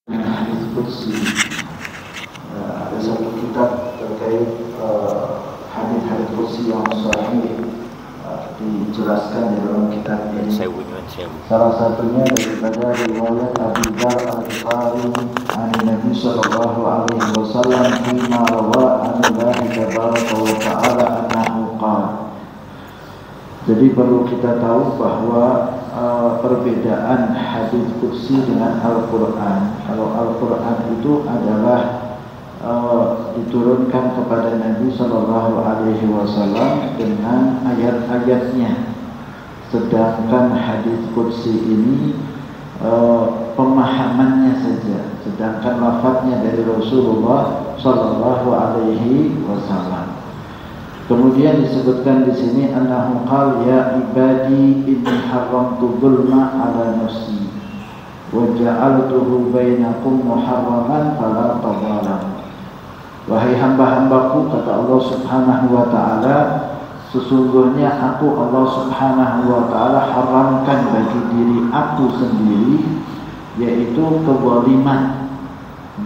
Hadis Qudsi. Ada satu kitab terkait hadis-hadis Qudsi yang sahih, dijelaskan di dalam kitab ini. Salah satunya daripada riwayat Abu Dzar Al-Ghifari an Nabi sallallahu alaihi wasallam fima rawa an Allah tabaraka wa ta'ala annahu qala. Jadi perlu kita tahu bahwa perbedaan hadis qudsi dengan Al-Quran. Kalau Al-Quran itu adalah diturunkan kepada Nabi Shallallahu Alaihi Wasallam dengan ayat-ayatnya, sedangkan hadis qudsi ini pemahamannya saja, sedangkan lafadznya dari Rasulullah Shallallahu Alaihi Wasallam. Kemudian disebutkan di sini annahu qala ya ibadi inni haramtu dzulma ala nafsi wa ja'altuhu bainakum muharraman fala tadhalamu. Wahai hamba-hambaku, kata Allah Subhanahu wa taala, sesungguhnya aku Allah Subhanahu wa taala haramkan bagi diri aku sendiri, yaitu kezaliman,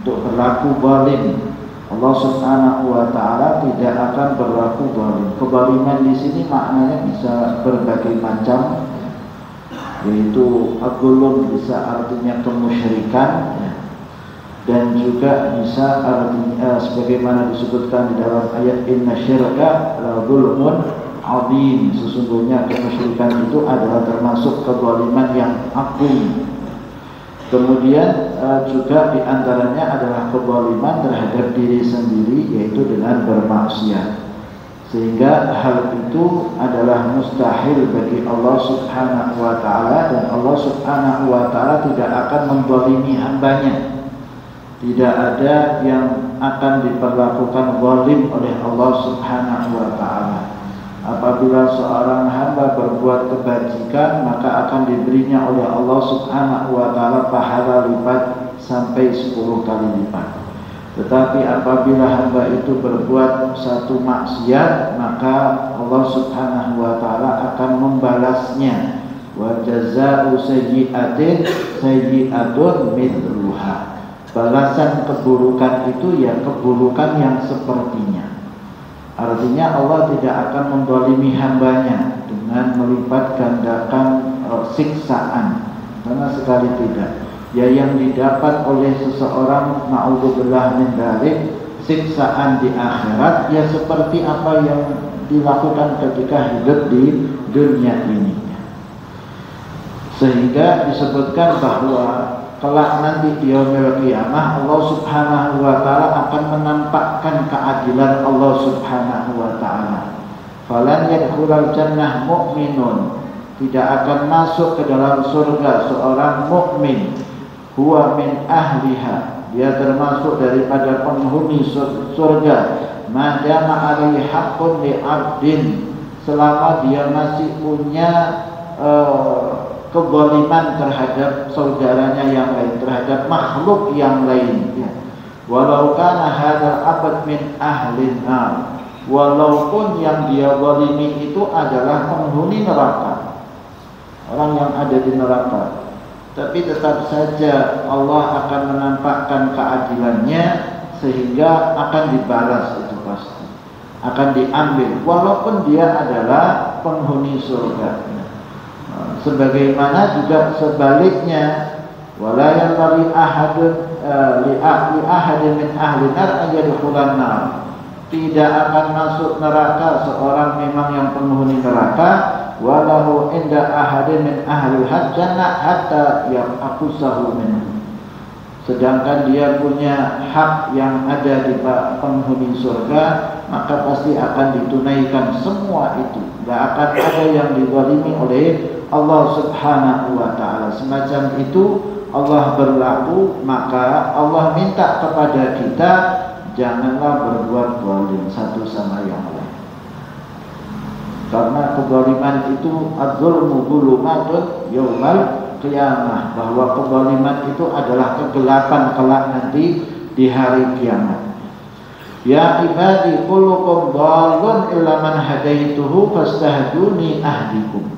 untuk berlaku zalim. Allah Subhanahu wa taala tidak akan berlaku zalim. Kezaliman di sini maknanya bisa berbagai macam, yaitu al-zulm bisa artinya kemusyrikan, dan juga bisa artinya sebagaimana disebutkan di dalam ayat inna syirka la zulmun azim, sesungguhnya kemusyrikan itu adalah termasuk kezaliman yang agung. Kemudian juga diantaranya adalah kezaliman terhadap diri sendiri, yaitu dengan bermaksiat, sehingga hal itu adalah mustahil bagi Allah Subhanahu wa taala, dan Allah Subhanahu wa taala tidak akan menzalimi hambanya. Tidak ada yang akan diperlakukan zalim oleh Allah Subhanahu wa taala. Apabila seorang hamba berbuat kebajikan, maka akan diberinya oleh Allah Subhanahu wa taala pahala lipat sampai 10 kali lipat. Tetapi apabila hamba itu berbuat satu maksiat, maka Allah Subhanahu wa taala akan membalasnya. Wa jazaa'u sayyi'atin sayyi'atun mithluha. Balasan keburukan itu ya keburukan yang sepertinya. Artinya Allah tidak akan menzalimi hambanya dengan melipat gandakan siksaan, sama sekali tidak. Ya yang didapat oleh seseorang, na'udzubillah min dzalik, siksaan di akhirat, ya seperti apa yang dilakukan ketika hidup di dunia ini. Sehingga disebutkan bahwa kelak nanti di yaumil qiyamah Allah Subhanahu wa taala akan menampakkan keadilan Allah Subhanahu wa taala. Falan yadkhulul jannah mu'minun, tidak akan masuk ke dalam surga seorang mukmin, huwa min ahliha, dia termasuk daripada penghuni surga, madama alaihi haqqun li 'abdin, selama dia masih punya kezaliman terhadap saudaranya yang lain, terhadap makhluk yang lain, ya. Walau kana hadzal abad min ahlin nar, walaupun yang dia zalimi itu adalah penghuni neraka, orang yang ada di neraka, tapi tetap saja Allah akan menampakkan keadilannya sehingga akan dibalas, itu pasti akan diambil walaupun dia adalah penghuni surga. Sebagaimana juga sebaliknya, wala yanbaghi ahadun li ahadin min ahli nar ayadkhulan nar, tidak akan masuk neraka seorang memang yang penghuni neraka, walahu inda ahadin min ahli jannah hatta yaqusahu minhu, sedangkan dia punya hak yang ada di penghuni surga, maka pasti akan ditunaikan semua itu. Tidak akan ada yang dizalimi oleh Allah Subhanahu wa taala. Semacam itu Allah berlaku, maka Allah minta kepada kita janganlah berbuat zalim satu sama yang lain. Karena kezaliman itu adzulmu dzulumatun yaumal qiyamah, bahwa kezaliman itu adalah kegelapan kelak nanti di hari kiamat. Ya ibadi kullukum dhalun illa man hadaituhu fastahduni ahdikum.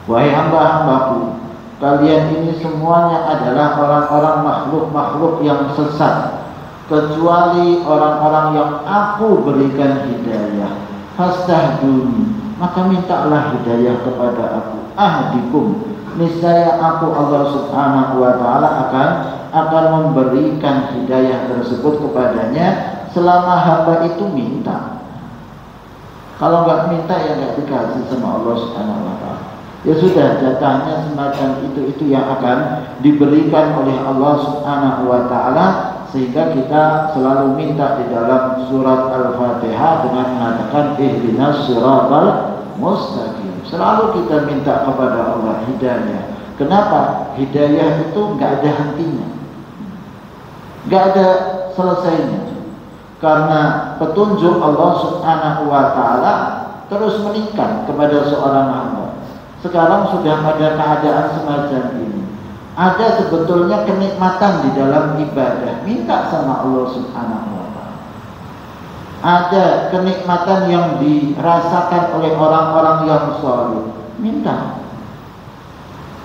Wahai hamba-hambaku, kalian ini semuanya adalah orang-orang makhluk-makhluk yang sesat, kecuali orang-orang yang aku berikan hidayah. Fastahduni, maka mintalah hidayah kepada aku. Ahdikum, niscaya aku Allah Subhanahu wa taala akan memberikan hidayah tersebut kepadanya selama hamba itu minta. Kalau nggak minta ya nggak dikasih sama Allah Subhanahu wa taala. Ya sudah, jatahnya semacam itu yang akan diberikan oleh Allah Subhanahu wa taala, sehingga kita selalu minta di dalam surat Al-Fatihah dengan mengatakan ihdinas siratal mustaqim. Selalu kita minta kepada Allah hidayah. Kenapa? Hidayah itu nggak ada hentinya, nggak ada selesainya. Karena petunjuk Allah Subhanahu wa taala terus meningkat kepada seorang hamba. Sekarang sudah pada keadaan semacam ini. Ada sebetulnya kenikmatan di dalam ibadah. Minta sama Allah Subhanahu wa taala. Ada kenikmatan yang dirasakan oleh orang-orang yang saleh. Minta.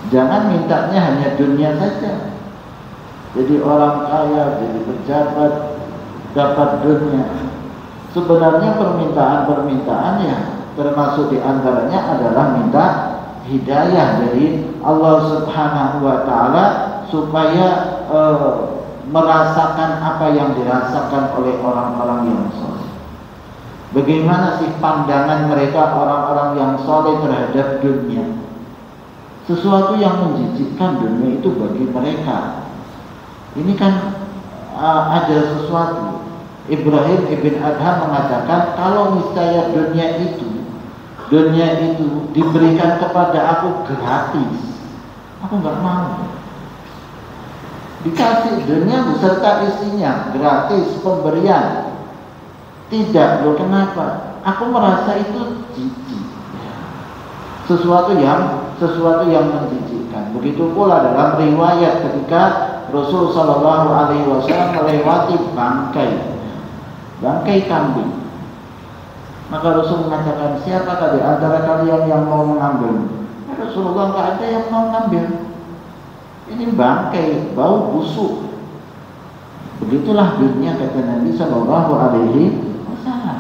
Jangan mintanya hanya dunia saja. Jadi orang kaya, jadi pejabat, dapat dunia. Sebenarnya permintaan-permintaan ya termasuk diantaranya adalah minta hidayah dari Allah Subhanahu wa taala supaya merasakan apa yang dirasakan oleh orang-orang yang saleh. Bagaimana sih pandangan mereka orang-orang yang saleh terhadap dunia? Sesuatu yang menjijikkan dunia itu bagi mereka. Ini kan ada sesuatu. Ibrahim ibn Adham mengatakan, kalau niscaya dunia itu diberikan kepada aku gratis, aku nggak mau. Dikasih dunia beserta isinya gratis, pemberian. Tidak, loh kenapa? Aku merasa itu jijik. Sesuatu yang menjijikkan. Begitu pula dalam riwayat ketika Rasul Shallallahu Alaihi Wasallam melewati bangkai kambing. Maka Rasul mengatakan, siapakah di antara kalian yang mau mengambil? Rasulullah, nggak ada yang mau mengambil. Ini bangkai, bau busuk. Begitulah dunia, kata Nabi Shallallahu Alaihi Wasallam.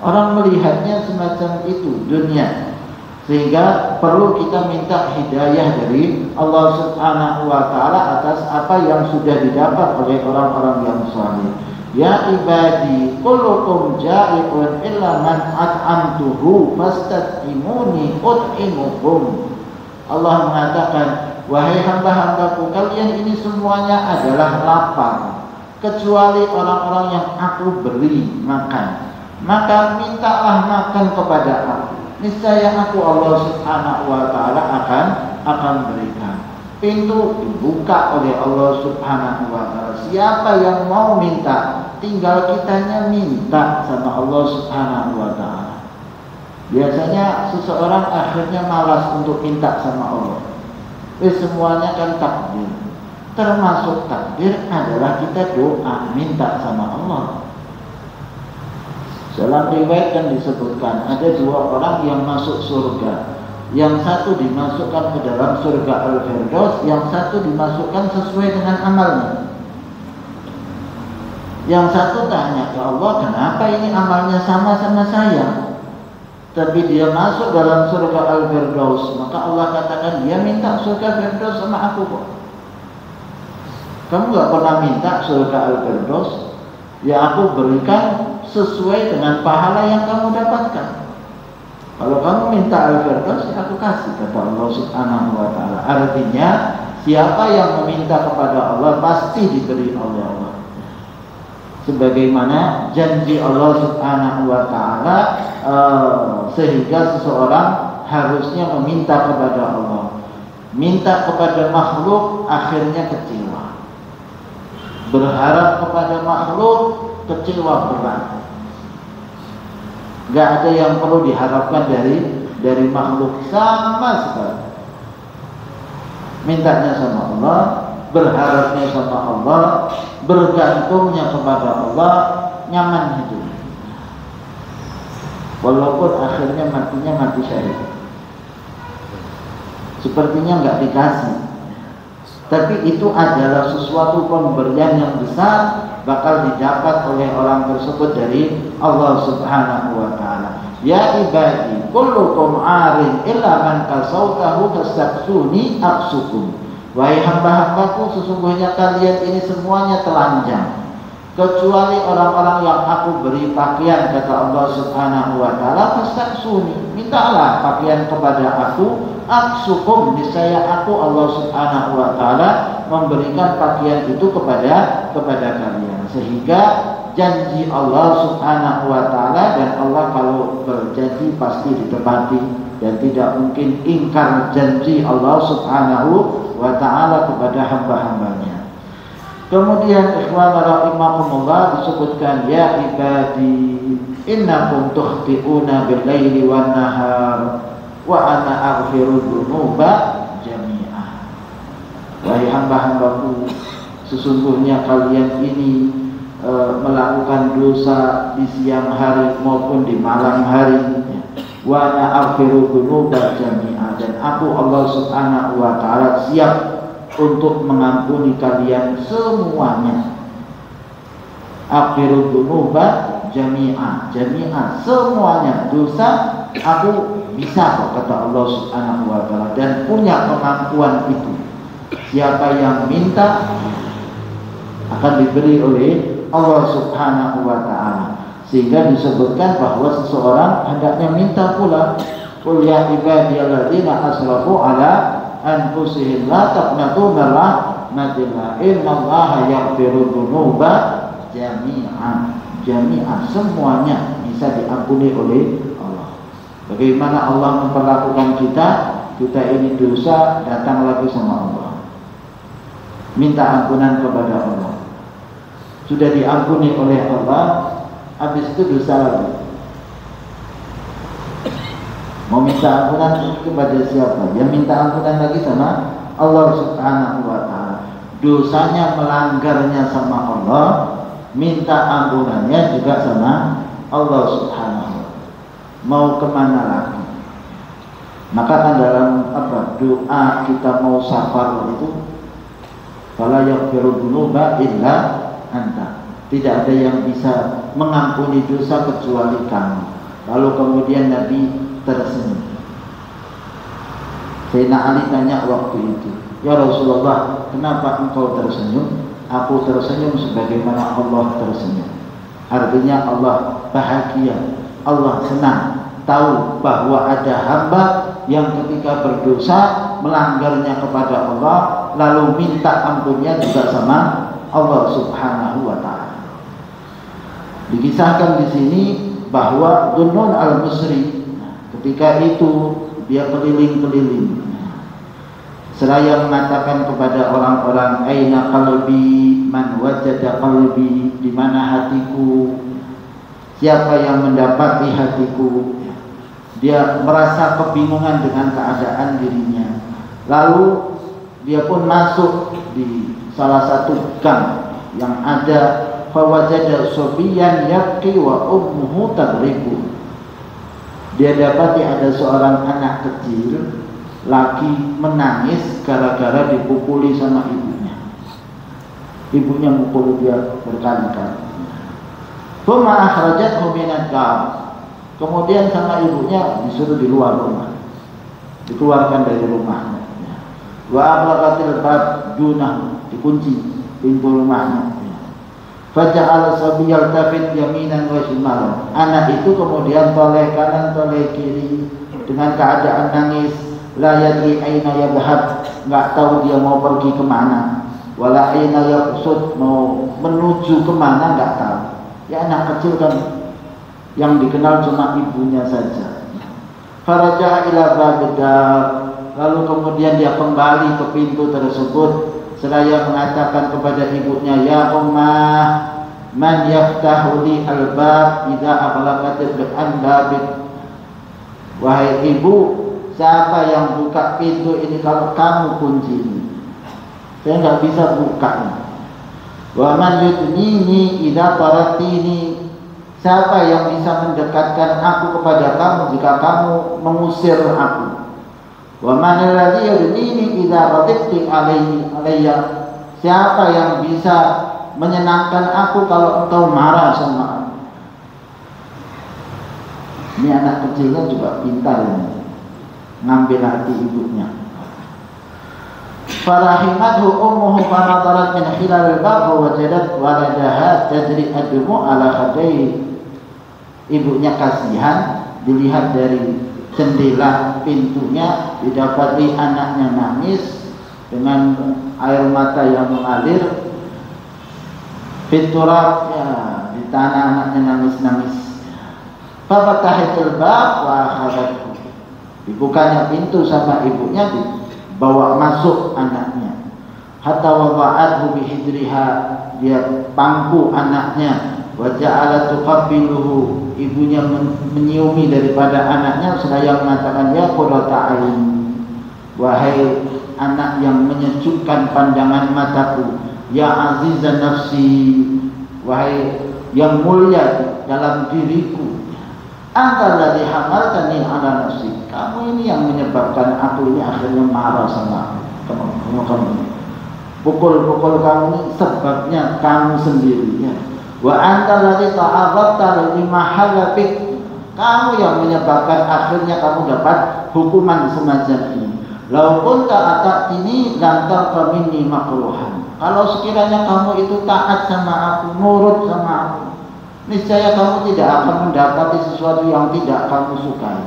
Orang melihatnya semacam itu dunia, sehingga perlu kita minta hidayah dari Allah Subhanahu wa taala atas apa yang sudah didapat oleh orang-orang yang saleh. Ya ibadi, kullukum ja'iun illa man at'amtuhu fastat'imuni ut'imukum. Allah mengatakan, wahai hamba-hambaku, kalian ini semuanya adalah lapar, kecuali orang-orang yang aku beri makan. Maka mintalah makan kepada aku. Niscaya aku Allah Subhanahu wa taala akan berikan. Pintu dibuka oleh Allah Subhanahu wa taala. Siapa yang mau minta, tinggal kitanya minta sama Allah Subhanahu wa taala. Biasanya seseorang akhirnya malas untuk minta sama Allah. Semuanya kan takdir. Termasuk takdir adalah kita doa minta sama Allah. Dalam riwayat kan disebutkan ada dua orang yang masuk surga. Yang satu dimasukkan ke dalam surga Al-Firdaus, yang satu dimasukkan sesuai dengan amalnya. Yang satu tanya ke Allah, kenapa ini amalnya sama-sama saya, tapi dia masuk dalam surga Al-Firdaus? Maka Allah katakan, dia minta surga Firdaus sama aku kok. Kamu gak pernah minta surga Al-Firdaus? Ya aku berikan sesuai dengan pahala yang kamu dapatkan. Kalau kamu minta Al-Firdaus, ya aku kasih, kata Allah Subhanahu wa taala. Artinya, siapa yang meminta kepada Allah pasti diberi oleh Allah. Sebagaimana janji Allah Subhanahu wa taala, sehingga seseorang harusnya meminta kepada Allah. Minta kepada makhluk akhirnya kecewa. Berharap kepada makhluk kecewa berat. Gak ada yang perlu diharapkan dari makhluk sama sekali. Mintanya sama Allah, berharapnya sama Allah, bergantungnya kepada Allah, nyaman hidup. Walaupun akhirnya matinya mati syahid. sepertinya nggak dikasih. Tapi itu adalah sesuatu pemberian yang besar, bakal didapat oleh orang tersebut dari Allah Subhanahu wa Ta'ala. Ya ibadi, kullukum arin illa man kasautahu tastaksuni aksukum. Wahai hamba-hambaku, sesungguhnya kalian ini semuanya telanjang, kecuali orang-orang yang aku beri pakaian, kata Allah Subhanahu wa Ta'ala, tastaksuni, mintalah pakaian kepada aku, aksukum, niscaya aku Allah Subhanahu wa Ta'ala memberikan pakaian itu kepada kalian. Sehingga janji Allah Subhanahu wa Ta'ala, dan Allah kalau berjanji pasti ditepati, dan tidak mungkin ingkar janji Allah Subhanahu wa Ta'ala kepada hamba-hambanya. Kemudian ikhwan rahimakumullah disebutkan, ya ibadi innakum tukhti'una bil laili wan nahar wa ana aghfiru dzunuba jami'ah. Wahai hamba-hambaku, sesungguhnya kalian ini melakukan dosa di siang hari maupun di malam hari. Wa ana aghfiru dzunuba jami'ah, dan aku Allah Subhanahu wa Ta'ala siap untuk mengampuni kalian semuanya. Aghfiru dzunuba jami'ah, semuanya dosa aku bisa kok, kata Allah Subhanahu wa Ta'ala, dan punya kemampuan itu. Siapa yang minta akan diberi oleh Allah Subhanahu wa Ta'ala. Sehingga disebutkan bahwa seseorang hendaknya minta pula, qul ya ibadiyalladzina asrafu ala anfusihim la taqnatu min rahmatillah innallaha yaghfiru dzunuba jami'an, semuanya bisa diampuni oleh Allah. Bagaimana Allah memperlakukan kita ini dosa, datang lagi sama Allah, minta ampunan kepada Allah, sudah diampuni oleh Allah, habis itu dosa lagi, mau minta ampunan kepada siapa? Ya minta ampunan lagi sama Allah Subhanahu wa Ta'ala. Dosanya melanggarnya sama Allah, minta ampunannya juga sama Allah Subhanahu wa Ta'ala. Mau kemana lagi? Maka kan dalam doa kita mau safar itu, fala yaghfiru dzunuba illa anta. Tidak ada yang bisa mengampuni dosa kecuali kamu. Lalu kemudian Nabi tersenyum. Sayyidina Ali tanya waktu itu, ya Rasulullah, kenapa engkau tersenyum? Aku tersenyum sebagaimana Allah tersenyum. Artinya Allah bahagia, Allah senang tahu bahwa ada hamba yang ketika berdosa melanggarnya kepada Allah, lalu minta ampunnya juga sama Allah Subhanahu wa Ta'ala. Dikisahkan di sini bahwa Dhunnun al-Misri ketika itu dia keliling-keliling, seraya mengatakan kepada orang-orang, aina qalbi man wajada qalbi, di mana hatiku, siapa yang mendapati hatiku. Dia merasa kebingungan dengan keadaan dirinya. Lalu dia pun masuk di salah satu gang yang ada, fawajada sobiyan yabki wa ummuhu tadribu. Dia dapati ada seorang anak kecil lagi menangis gara-gara dipukuli sama ibunya. Ibunya mukul dia berkali-kali. Thumma akhrajathu minad dar. Kemudian sama ibunya disuruh di luar rumah, dikeluarkan dari rumahnya. Wa aghlaqatil bab dunahu, dikunci pintu rumahnya. Faja'al sabiyal tafid yaminan wa shimalan. Anak itu kemudian toleh kanan toleh kiri dengan keadaan nangis. La yadri aina yadhhab, enggak tahu dia mau pergi kemana. Wala aina yaqsud, mau menuju kemana enggak tahu. Ya anak kecil kan yang dikenal cuma ibunya saja. Faraja ila babidar, lalu kemudian dia kembali ke pintu tersebut seraya mengatakan kepada ibunya, ya ummah, man yaftahu li albab idza aghlaqat al-babid. Wahai ibu, siapa yang buka pintu ini kalau kamu kunci ini? Saya nggak bisa buka. Wa man yudnini idza taratini, siapa yang bisa mendekatkan aku kepada kamu jika kamu mengusir aku? Wa man alladhi yudnini idza ghadibtu alayya. Siapa yang bisa menyenangkan aku kalau engkau marah sama aku? Ini anak kecilnya juga pintar ini, ngambil hati ibunya. Farahimathu ummuhu fanadarat min khilalil bab wa wajadat waladaha tajri admu ala khadai. Ibunya kasihan, dilihat dari jendela pintunya, didapati anaknya nangis dengan air mata yang mengalir. Fiturab, ya, di tanah anaknya nangis-nangis. Fafatahatul bab wa akhadhathu. Dibukanya pintu sama ibunya, dibawa masuk anaknya. Hatta wada'athu bihidriha, dia pangku anaknya. Wa ja'alat tuqabbiluhu, ibunya menyiumi daripada anaknya seraya mengatakan, ya qurrata ain, wahai anak yang menyejukkan pandangan mataku, ya azizan nafsi, wahai yang mulia dalam diriku, anta alladhi hamaltani ala nafsi, kamu ini yang menyebabkan aku ini akhirnya marah sama kamu. Pukul-pukul kamu ini sebabnya kamu sendiri, ya. Wa anta alladhi ta'arradta lima halabik, kamu yang menyebabkan akhirnya kamu dapat hukuman semacam ini. Lau kunta ata'tini lan tarqa minni makruhan, kalau sekiranya kamu itu taat sama aku, nurut sama aku, niscaya kamu tidak akan mendapati sesuatu yang tidak kamu sukai.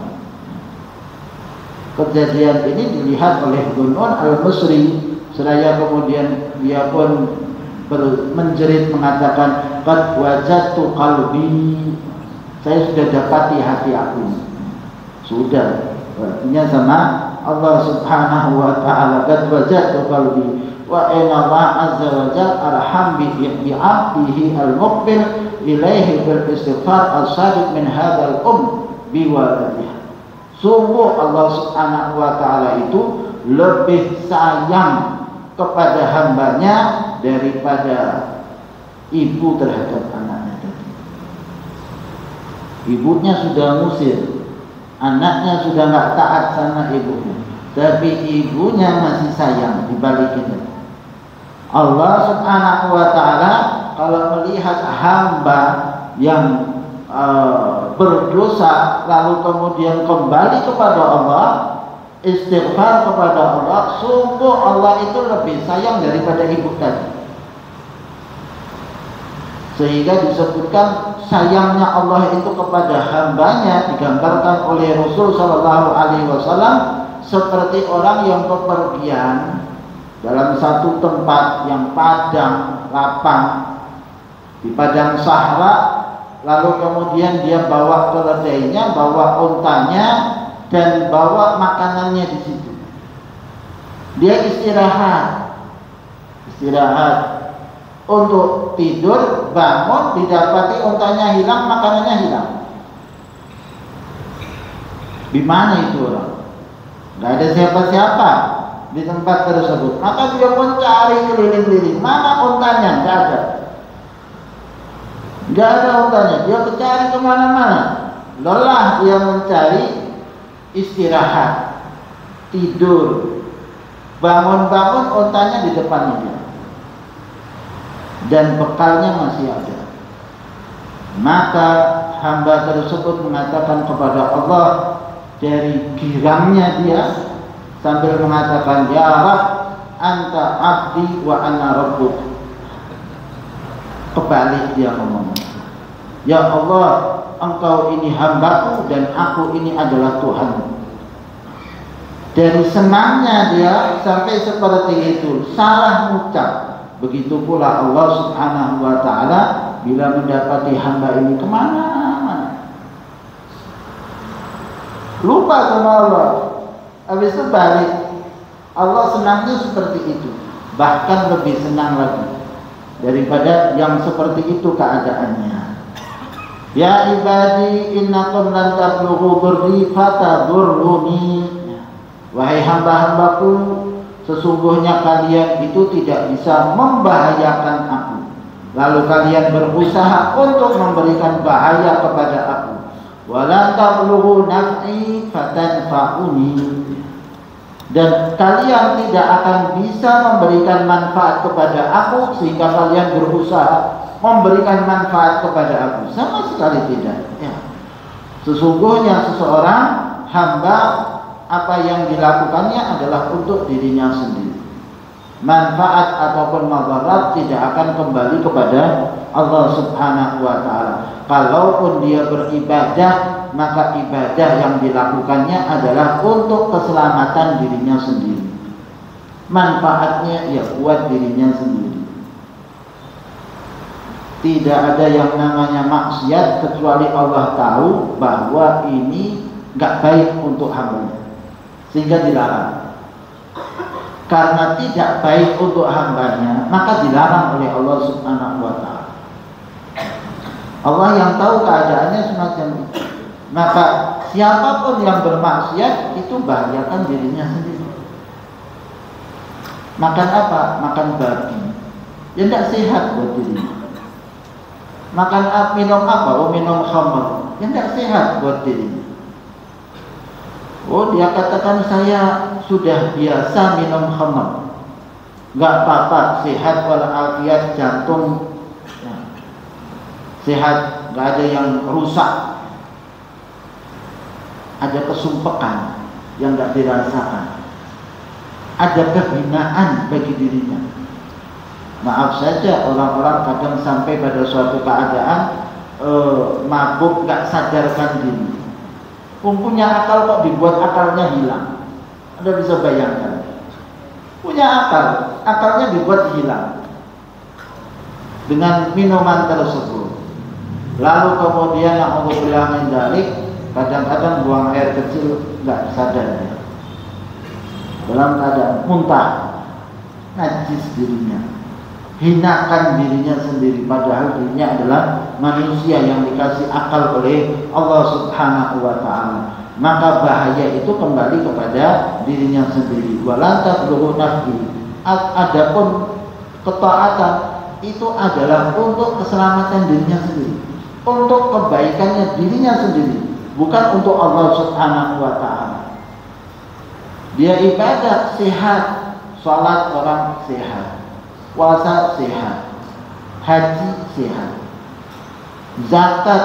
Kejadian ini dilihat oleh Gunun al-Musri, seraya kemudian dia pun menjerit mengatakan, qad wajadtu qalbi, saya sudah dapati hati aku. Sudah, artinya sama Allah Subhanahu wa ta'ala, qad wajadtu qalbi wa inna Allah azza wa jalla arham bi'abdihi al-muqbil ilaihi bil istighfar as-sadiq min hadzal bi waladihi. Sungguh Allah Subhanahu wa ta'ala itu lebih sayang kepada hambanya daripada ibu terhadap anaknya tadi. Ibunya sudah ngusir, anaknya sudah nggak taat sama ibunya, tapi ibunya masih sayang dibalikin. Allah Subhanahu wa ta'ala kalau melihat hamba yang berdosa lalu kemudian kembali kepada Allah, istighfar kepada Allah, sungguh Allah itu lebih sayang daripada ibu tadi. Sehingga disebutkan sayangnya Allah itu kepada hambanya digambarkan oleh Rasul Shallallahu Alaihi Wasallam seperti orang yang bepergian dalam satu tempat yang padang, lapang, di padang sahara, lalu kemudian dia bawa keledainya, bawa untanya, dan bawa makanannya di situ. Dia istirahat untuk tidur, bangun, didapati untanya hilang, makanannya hilang. Di mana itu orang? Gak ada siapa-siapa di tempat tersebut. Maka dia pun cari keliling-keliling, mana untanya? Gak ada. Gak ada untanya. Dia mencari kemana-mana. Lelah dia mencari, istirahat, tidur, bangun-bangun, untanya di depannya dia, dan bekalnya masih ada. Maka hamba tersebut mengatakan kepada Allah dari girangnya dia sambil mengatakan, ya Rabb, anta abdi wa ana rabbuk. Kebalik dia ngomong, ya Allah, engkau ini hambaku dan aku ini adalah Tuhanmu. Dari senangnya dia sampai seperti itu, salah mengucap. Begitu pula Allah Subhanahu wa ta'ala bila mendapati hamba ini kemana-mana, lupa sama Allah, habis itu balik. Allah senangnya seperti itu, bahkan lebih senang lagi daripada yang seperti itu keadaannya. Ya ibadi innakum lan tablughu birri fatadurruni, wahai hamba-hambaku, sesungguhnya kalian itu tidak bisa membahayakan aku, lalu kalian berusaha untuk memberikan bahaya kepada aku. Wala tablughu naf'i fatanfa'uni, dan kalian tidak akan bisa memberikan manfaat kepada aku sehingga kalian berusaha memberikan manfaat kepada aku. Sama sekali tidak. Ya. Sesungguhnya seseorang hamba, apa yang dilakukannya adalah untuk dirinya sendiri. Manfaat ataupun madarat tidak akan kembali kepada Allah Subhanahu wa ta'ala. Kalaupun dia beribadah, maka ibadah yang dilakukannya adalah untuk keselamatan dirinya sendiri. Manfaatnya ya buat dirinya sendiri. Tidak ada yang namanya maksiat kecuali Allah tahu bahwa ini gak baik untuk hambanya, sehingga dilarang. Karena tidak baik untuk hambanya, maka dilarang oleh Allah Subhanahu wa ta'ala. Allah yang tahu keadaannya semacam itu. Maka siapapun yang bermaksiat itu bahayakan dirinya sendiri. Makan apa? Makan babi, ya tidak sehat buat dirinya. Makan minum apa? Oh, minum khamr, ya tidak sehat buat dirinya. Oh, dia katakan saya sudah biasa minum khamr, nggak apa-apa, sehat walafiat, jantung ya, sehat, nggak ada yang rusak. Ada kesumpekan yang nggak dirasakan, ada kehinaan bagi dirinya. Maaf saja, orang-orang kadang sampai pada suatu keadaan mabuk, nggak sadarkan diri. Punya akal kok dibuat akalnya hilang. Anda bisa bayangkan, punya akal, akalnya dibuat hilang dengan minuman tersebut. Lalu kemudian Allah bilang mendalik, kadang-kadang buang air kecil nggak sadar ya. Dalam keadaan muntah, najis dirinya, hinakan dirinya sendiri, padahal dirinya adalah manusia yang dikasih akal oleh Allah Subhanahu wa ta'ala. Maka bahaya itu kembali kepada dirinya sendiri. Walanta belum nafsi. Adapun ketaatan itu adalah untuk keselamatan dirinya sendiri, untuk kebaikannya dirinya sendiri, bukan untuk Allah Subhanahu wa ta'ala. Dia ibadah sehat, sholat orang sehat, puasa sehat, haji sehat, zakat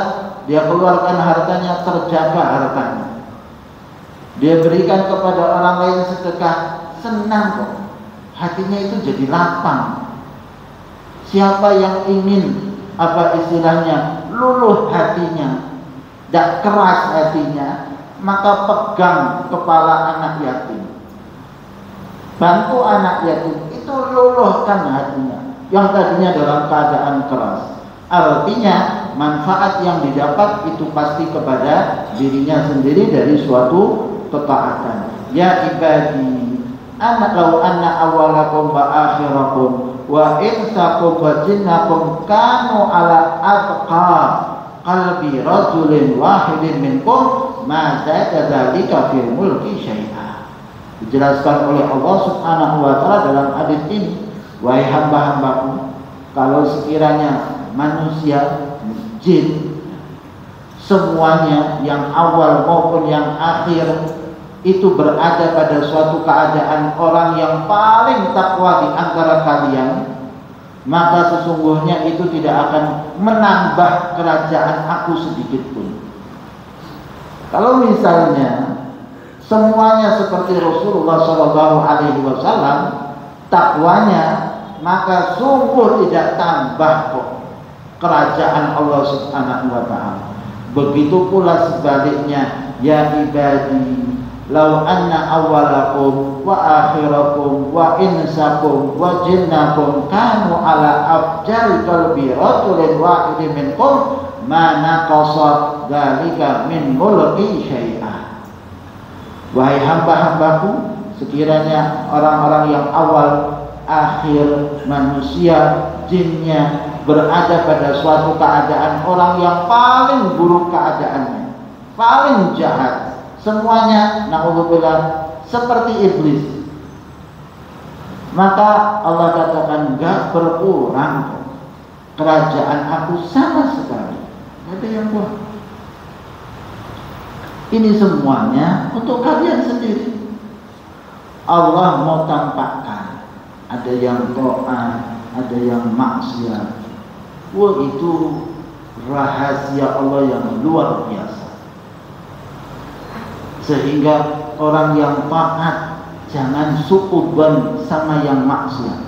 dia keluarkan hartanya, terjaga hartanya, dia berikan kepada orang lain sedekah, senang kok, hatinya itu jadi lapang. Siapa yang ingin apa istilahnya luluh hatinya, tidak keras hatinya, maka pegang kepala anak yatim, bantu anak yatim, itu luluhkan hatinya yang tadinya dalam keadaan keras. Artinya manfaat yang didapat itu pasti kepada dirinya sendiri dari suatu ketaatan. Ya ibadi, ana law anna awwalakum wa akhirakum wa insakum wa jinnakum kanu ala atqa qalbi rajulin wahidin minkum ma zada dzalika fil mulki syai'a. Dijelaskan oleh Allah Subhanahu wa ta'ala dalam hadis ini, wahai hamba-hambaku, kalau sekiranya manusia, jin, semuanya yang awal maupun yang akhir itu berada pada suatu keadaan orang yang paling takwa di antara kalian, maka sesungguhnya itu tidak akan menambah kerajaan aku sedikit pun. Kalau misalnya semuanya seperti Rasulullah SAW takwanya, maka sungguh tidak tambah kok kerajaan Allah Subhanahu wa ta'ala. Begitu pula sebaliknya, ya ibadi law anna awwalakum wa akhirakum wa insakum wa jinnakum kanu ala afjari qalbi rajulin wahidin minkum ma naqasa dzalika min mulki syai'a. Wahai hamba-hambaku, sekiranya orang-orang yang awal, akhir, manusia, jinnya berada pada suatu keadaan orang yang paling buruk keadaannya, paling jahat, semuanya na'udzubillah seperti iblis, maka Allah katakan enggak berkurang kerajaan aku sama sekali, ada yang kurang. Ini semuanya untuk kalian sendiri. Allah mau tampakkan, ada yang taat, ada yang maksiat. Wah, itu rahasia Allah yang luar biasa. Sehingga orang yang taat jangan suudzon sama yang maksiat.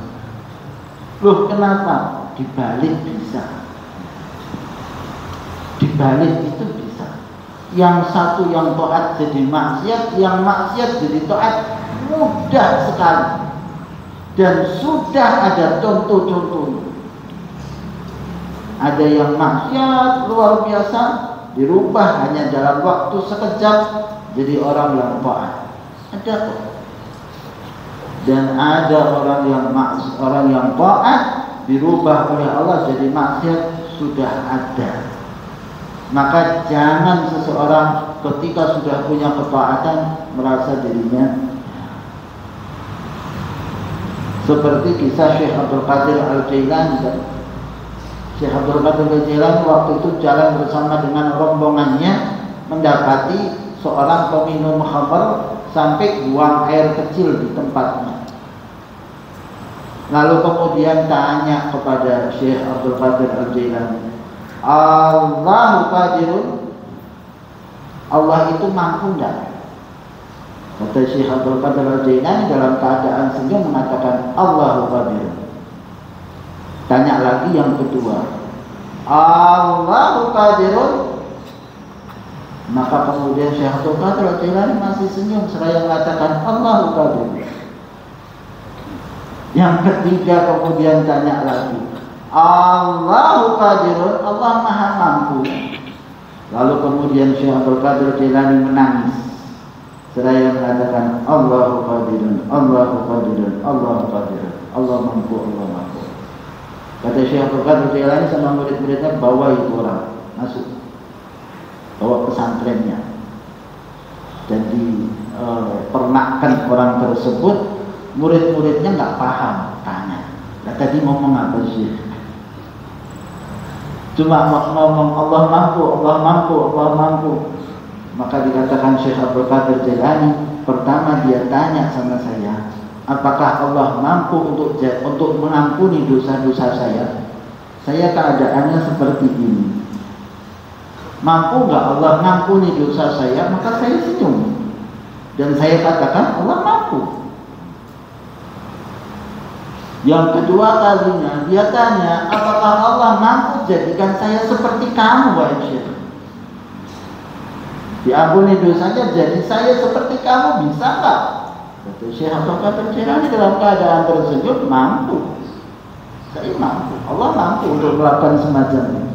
Loh, kenapa? Dibalik bisa. Dibalik itu bisa. Yang satu yang taat jadi maksiat, yang maksiat jadi taat, mudah sekali. Dan sudah ada contoh-contohnya. Ada yang maksiat luar biasa, dirubah hanya dalam waktu sekejap jadi orang yang taat. Ada kok. Dan ada orang yang taat dirubah oleh Allah jadi maksiat, sudah ada. Maka jangan seseorang ketika sudah punya ketaatan merasa dirinya, seperti kisah Syekh Abdul Qadir Al-Jailani. Syekh Abdul Qadir Al-Jailani waktu itu jalan bersama dengan rombongannya mendapati seorang peminum khamr sampai buang air kecil di tempatnya. Lalu kemudian tanya kepada Syekh Abdul Qadir Al-Jailani, Allahu qadirun, Allah itu mampu enggak? Kata Syekh Abdul Qadir Al-Jailani dalam keadaan senyum mengatakan Allahu qadirun. Tanya lagi yang kedua, Allahu qadirun. Maka kemudian Syekh Abdul Qadir Al-Jailani masih senyum seraya mengatakan Allahu qadirun. Yang ketiga kemudian tanya lagi, Allahu qadirun, Allah maha mampu. Lalu kemudian Syekh Abdul Qadir Al-Jailani menangis seraya mengatakan Allahu qadirun, Allahu qadirun, Allahu qadirun, Allah mampu, Allah mampu. Kata Syekh Abdul Qadir Al-Jailani sama murid-muridnya, bawa itu orang masuk, bawa pesantrennya, dan dipernahkan orang tersebut. Murid-muridnya nggak paham, tanya, nah, tadi ngomong apa sih? Cuma ngomong Allah mampu, Allah mampu, Allah mampu. Maka dikatakan Syekh Abdul Qadir Jailani, pertama dia tanya sama saya, apakah Allah mampu untuk mengampuni dosa-dosa saya? Saya keadaannya seperti ini. Mampu nggak Allah mengampuni dosa saya? Maka saya senyum dan saya katakan Allah mampu. Yang kedua kalinya dia tanya, apakah Allah mampu jadikan saya seperti kamu, wahai Syekh? Diampuni dosanya jadi saya seperti kamu, bisa nggak? Kata Syekh Abdul Qadir Jailani dalam keadaan tersenyum, mampu. Saya mampu, Allah mampu untuk melakukan semacam ini.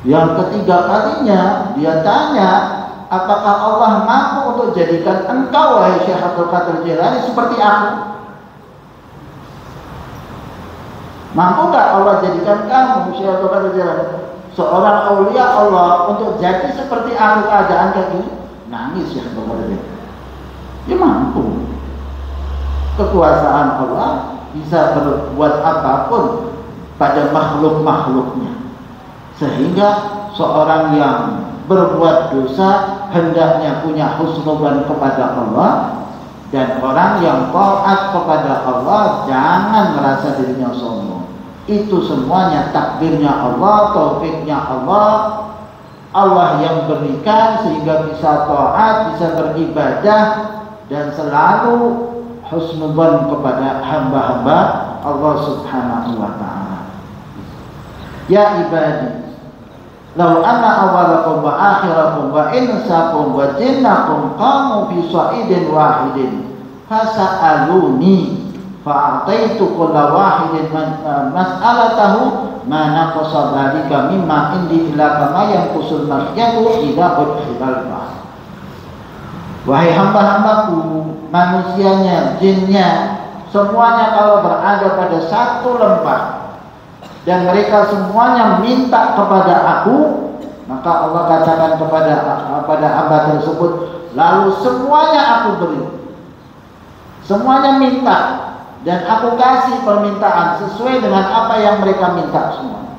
Yang ketiga kalinya dia tanya, apakah Allah mampu untuk jadikan engkau, wahai Syekh Abdul Qadir Jailani, seperti aku? Mampu nggak Allah jadikan kamu, Syekh Abdul Qadir Jailani, seorang aulia Allah, untuk jadi seperti aku keadaan kayak gini? Nangis Syekh Abdul Qadir Jailani. Dia mampu. Kekuasaan Allah bisa berbuat apapun pada makhluk-makhluknya. Sehingga seorang yang berbuat dosa hendaknya punya husnudzon kepada Allah, dan orang yang taat kepada Allah jangan merasa dirinya sombong. Itu semuanya takdirnya Allah, taufiknya Allah. Allah yang berikan sehingga bisa taat, bisa beribadah, dan selalu husnudzon kepada hamba-hamba Allah Subhanahu wa ta'ala. Ya ibadi, law anna awwalakum wa akhirakum wa insakum wa jinnakum qamu fi sa'idin wahidin fasa'aluni fa'ataitu kulla wahidin mas'alatahu ma naqasa dzalika mimma indi illa kama yanqusul masyatu idza udkhilal bahr. Wahai hamba-hambaku, manusianya, jinnya, semuanya kalau berada pada satu lembah dan mereka semuanya minta kepada aku, maka Allah katakan kepada hamba tersebut, lalu semuanya aku beri. Semuanya minta dan aku kasih permintaan sesuai dengan apa yang mereka minta semua.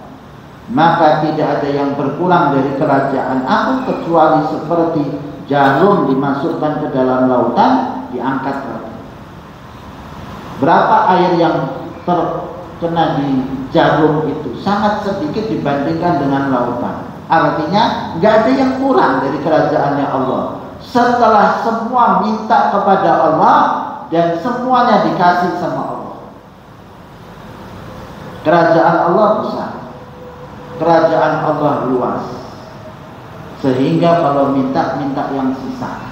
Maka tidak ada yang berkurang dari kerajaan aku kecuali seperti jarum dimasukkan ke dalam lautan, diangkat lagi. Berapa air yang terkena di jarum itu? Sangat sedikit dibandingkan dengan lautan. Artinya nggak ada yang kurang dari kerajaannya Allah. Setelah semua minta kepada Allah dan semuanya dikasih sama Allah. Kerajaan Allah besar, kerajaan Allah luas, sehingga kalau minta yang sisa.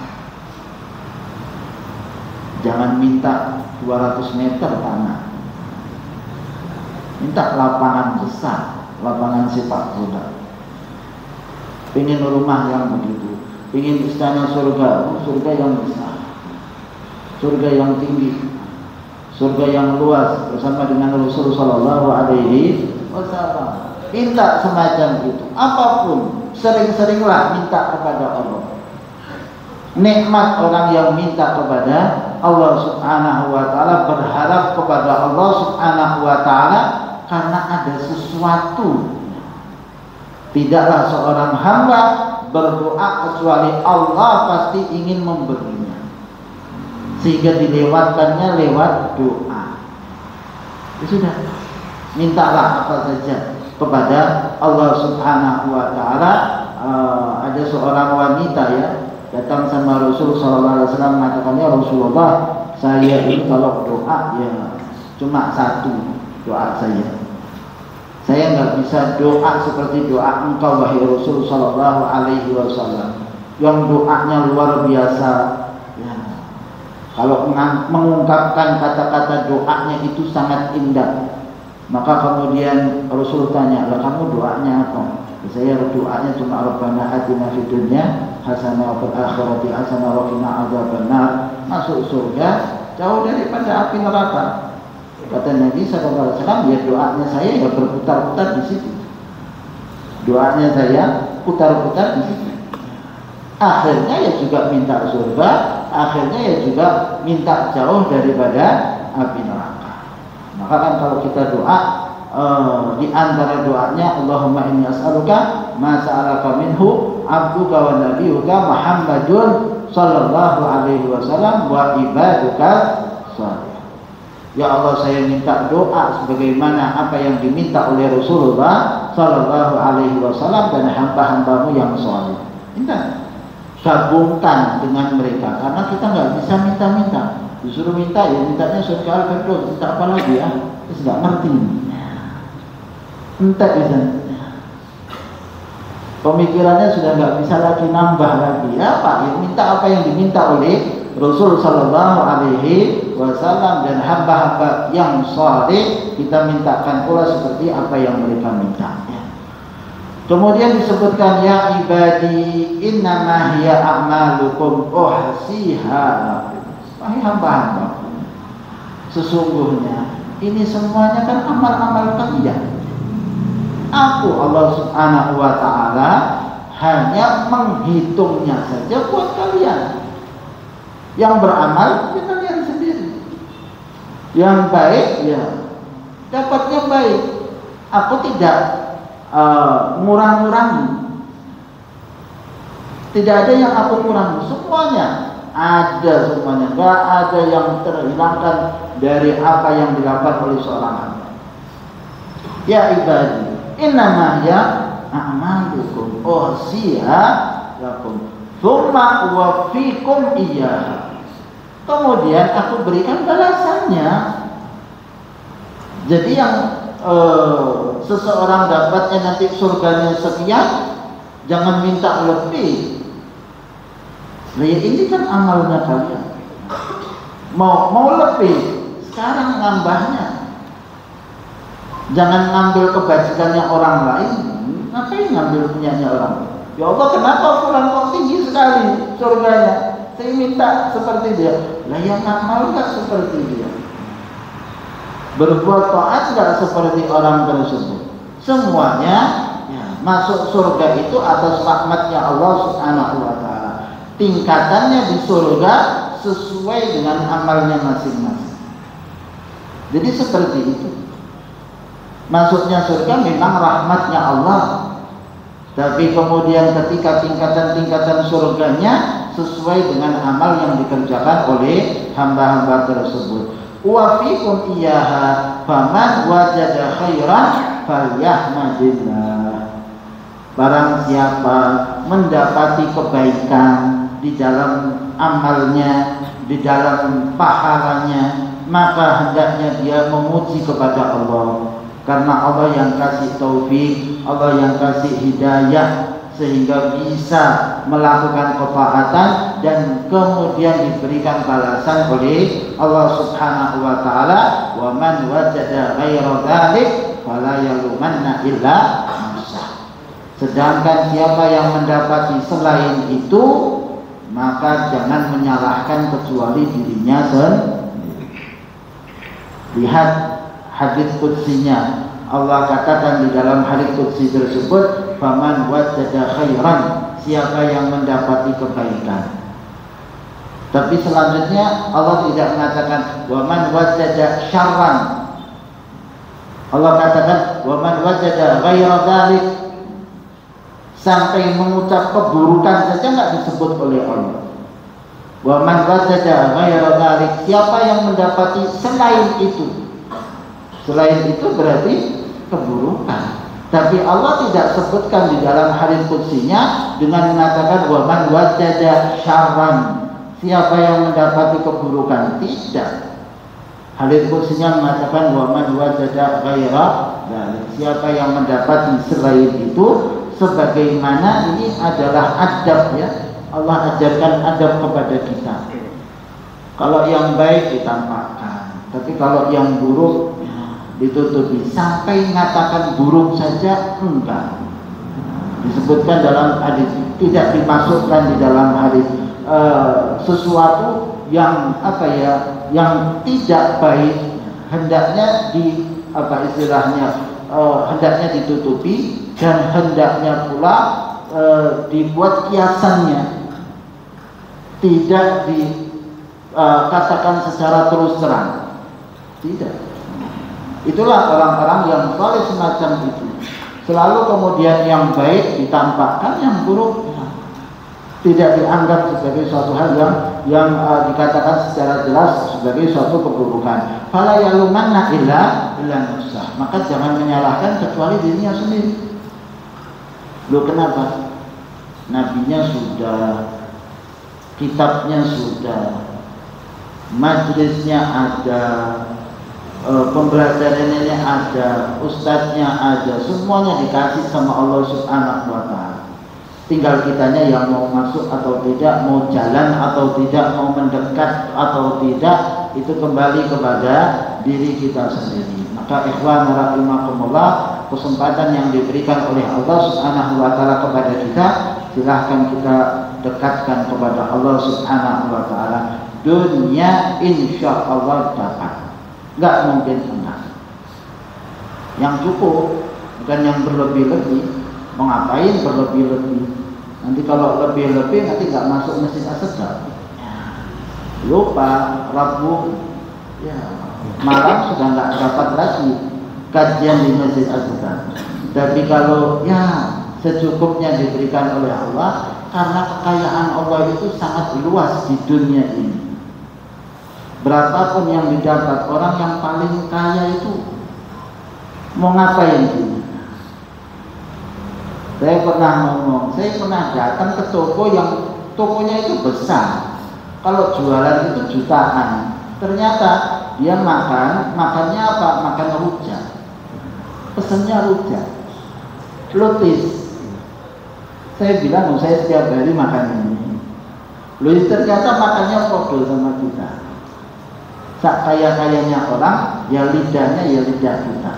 Jangan minta 200 meter tanah, minta lapangan besar, lapangan sepak bola. Pengen rumah yang begitu, pengen istana surga, surga yang besar, surga yang tinggi, surga yang luas bersama dengan Rasulullah Shallallahu Alaihi Wasallam. Minta semacam itu, apapun, sering-seringlah minta kepada Allah. Nikmat orang yang minta kepada Allah Subhanahu Wa Taala, berharap kepada Allah Subhanahu Wa Taala karena ada sesuatu. Tidaklah seorang hamba berdoa kecuali Allah pasti ingin memberinya, sehingga dilewatkannya lewat doa. Ya sudah, mintalah apa saja kepada Allah Subhanahu Wa Taala. Ada seorang wanita ya datang sama Rasul Sallallahu Alaihi Wasallam mengatakan, ya Rasulullah, saya ini kalau doa ya cuma satu doa saya nggak bisa doa seperti doa engkau wahai Rasul Sallallahu Alaihi Wasallam, yang doanya luar biasa ya. Kalau mengungkapkan kata-kata doanya itu sangat indah. Maka kemudian Rasul tanya, lah kamu doanya apa? Saya doanya cuma Rabbana atina fid dunya hasanah wa fil akhirati hasanah wa qina adzabannar. Masuk surga jauh daripada api neraka. Kata Nabi SAW, ya doanya saya ya berputar-putar di situ. Doanya saya putar-putar di situ. Akhirnya ya juga minta surga, akhirnya ya juga minta jauh daripada api neraka. Maka kan kalau kita doa, di antara doanya Allahumma inni as'aluka ma sa'alaka minhu abduka wa nabiyuka Muhammadun sallallahu alaihi wasallam wa ibaduka salih. Ya Allah, saya minta doa sebagaimana apa yang diminta oleh Rasulullah sallallahu alaihi wasallam dan hamba-hambamu yang saleh. Minta, gabungkan dengan mereka, karena kita nggak bisa minta-minta. Disuruh minta ya mintanya surga al-firdaus, minta apa lagi ya? Terus nggak ngerti. Entah bisa. Pemikirannya sudah nggak bisa lagi nambah lagi. Apa? Ya minta apa yang diminta oleh Rasul Sallallahu Alaihi Wasallam dan hamba-hamba yang saleh, kita mintakan pula seperti apa yang mereka minta. Kemudian disebutkan, ya ibadi innama hiya a'malukum uhsiha lakum. Wahai hamba-hamba, sesungguhnya ini semuanya kan amal-amal kalian. Aku Allah Subhanahu Wa Taala hanya menghitungnya saja buat kalian. Yang beramal ya kalian sendiri. Yang baik ya dapatnya baik. Aku tidak ngurang-ngurangi. Tidak ada yang aku kurangi, semuanya ada, semuanya. Gak ada yang terhilangkan dari apa yang dilakukan oleh seorang hamba. Ya ibadi, innama ya a'malukum uhsiha lakum tsumma uwaffikum iyyaha. Kemudian aku berikan balasannya. Jadi yang seseorang dapatnya nanti surganya sekian, jangan minta lebih. Nah, ya ini kan amalnya kalian. Mau lebih, sekarang nambahnya. Jangan ngambil kebajikannya orang lain. Ngapain ngambil punyanya orang lain? Ya Allah, kenapa fulan kok tinggi sekali surganya? Saya minta seperti dia. Lah yang amal enggak seperti dia. Berbuat taat enggak seperti orang tersebut. Semuanya ya, masuk surga itu atas rahmatnya Allah Subhanahu Wa Taala. Tingkatannya di surga sesuai dengan amalnya masing-masing. Jadi seperti itu. Masuknya surga memang rahmatnya Allah, tapi kemudian ketika tingkatan-tingkatan surganya sesuai dengan amal yang dikerjakan oleh hamba-hamba tersebut. Uwafikum iyaha faman wajada khairan falyahmadillah. Barang siapa mendapati kebaikan di dalam amalnya, di dalam pahalanya, maka hendaknya dia memuji kepada Allah, karena Allah yang kasih taufik, Allah yang kasih hidayah, sehingga bisa melakukan ketaatan dan kemudian diberikan balasan oleh Allah Subhanahu wa taala. Wa man wajada ghaira dzalik fala yalumanna illa nafsah. Sedangkan siapa yang mendapati selain itu, maka jangan menyalahkan kecuali dirinya sendiri. Lihat hadis qudsinya, Allah katakan di dalam hadis qudsi tersebut, faman wajada khairan, siapa yang mendapati kebaikan. Tapi selanjutnya Allah tidak mengatakan waman wajada syarran. Allah katakan waman wajada ghaira dzalik. Sampai mengucap keburukan saja enggak disebut oleh Allah. Waman wajada ghaira dzalik, siapa yang mendapati selain itu. Selain itu berarti keburukan. Tapi Allah tidak sebutkan di dalam hadis qudsinya dengan mengatakan waman wajada syarran, siapa yang mendapati keburukan. Tidak. Hadis qudsinya mengatakan waman wajada ghaira dzalik, siapa yang mendapati selain itu. Sebagaimana ini adalah adab, ya. Allah ajarkan adab kepada kita. Kalau yang baik ditampakkan, tapi kalau yang buruk ditutupi. Sampai mengatakan buruk saja enggak. Disebutkan dalam hadis, tidak dimasukkan di dalam hadis sesuatu yang yang tidak baik, hendaknya hendaknya ditutupi, dan hendaknya pula dibuat kiasannya, tidak dikatakan secara terus terang. Tidak. Itulah orang-orang yang saleh semacam itu. Selalu kemudian yang baik ditampakkan, yang buruk tidak dianggap sebagai suatu hal yang dikatakan secara jelas sebagai suatu keburukan. Fala yalumanna illa nafsah. Maka jangan menyalahkan kecuali dirinya sendiri. Loh, kenapa? Nabinya sudah, kitabnya sudah, majlisnya ada, pembelajarannya ada, ustadznya ada, semuanya dikasih sama Allah Subhanahu wa taala. Tinggal kitanya yang mau masuk atau tidak, mau jalan atau tidak, mau mendekat atau tidak, itu kembali kepada diri kita sendiri. Maka ikhwan rahimakumullah, kesempatan yang diberikan oleh Allah Subhanahu wa taala kepada kita, silahkan kita dekatkan kepada Allah Subhanahu wa taala. Dunia insya Allah dapat, nggak mungkin enggak. Yang cukup, bukan yang berlebih-lebih. Mau ngapain berlebih-lebih? Nanti kalau lebih-lebih nanti nggak masuk masjid As-Saddaq. Lupa Rabu, ya, malam sudah nggak dapat lagi kajian di masjid As-Saddaq. Tapi kalau ya secukupnya diberikan oleh Allah, karena kekayaan Allah itu sangat luas di dunia ini. Berapapun yang didapat, orang yang paling kaya itu mau ngapain sih? Saya pernah datang ke toko yang tokonya itu besar. Kalau jualan itu jutaan. Ternyata dia makannya apa? Makan rujak. Pesennya rujak. Lotis. Saya bilang, saya setiap hari makan ini. Loh, ternyata makannya podo sama kita. Sak kaya-kayanya orang, ya lidahnya ya lidah kita.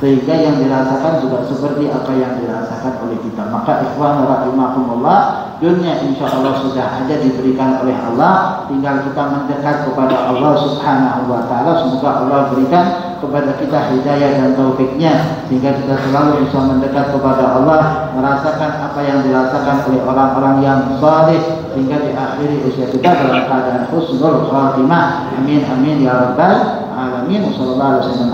Sehingga yang dirasakan juga seperti apa yang dirasakan oleh kita. Maka ikhwan rahimakumullah, dunia insya Allah sudah ada diberikan oleh Allah. Tinggal kita mendekat kepada Allah Subhanahu wa taala. Semoga Allah berikan kepada kita hidayah dan taufiknya, sehingga kita selalu bisa mendekat kepada Allah, merasakan apa yang dirasakan oleh orang-orang yang saleh, sehingga diakhiri usia kita dalam keadaan husnul khatimah. Amin amin ya rabbal alamin. Wassallallahu alaihi wasallam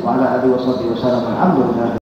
wa ala alihi wasallam. Alhamdulillah.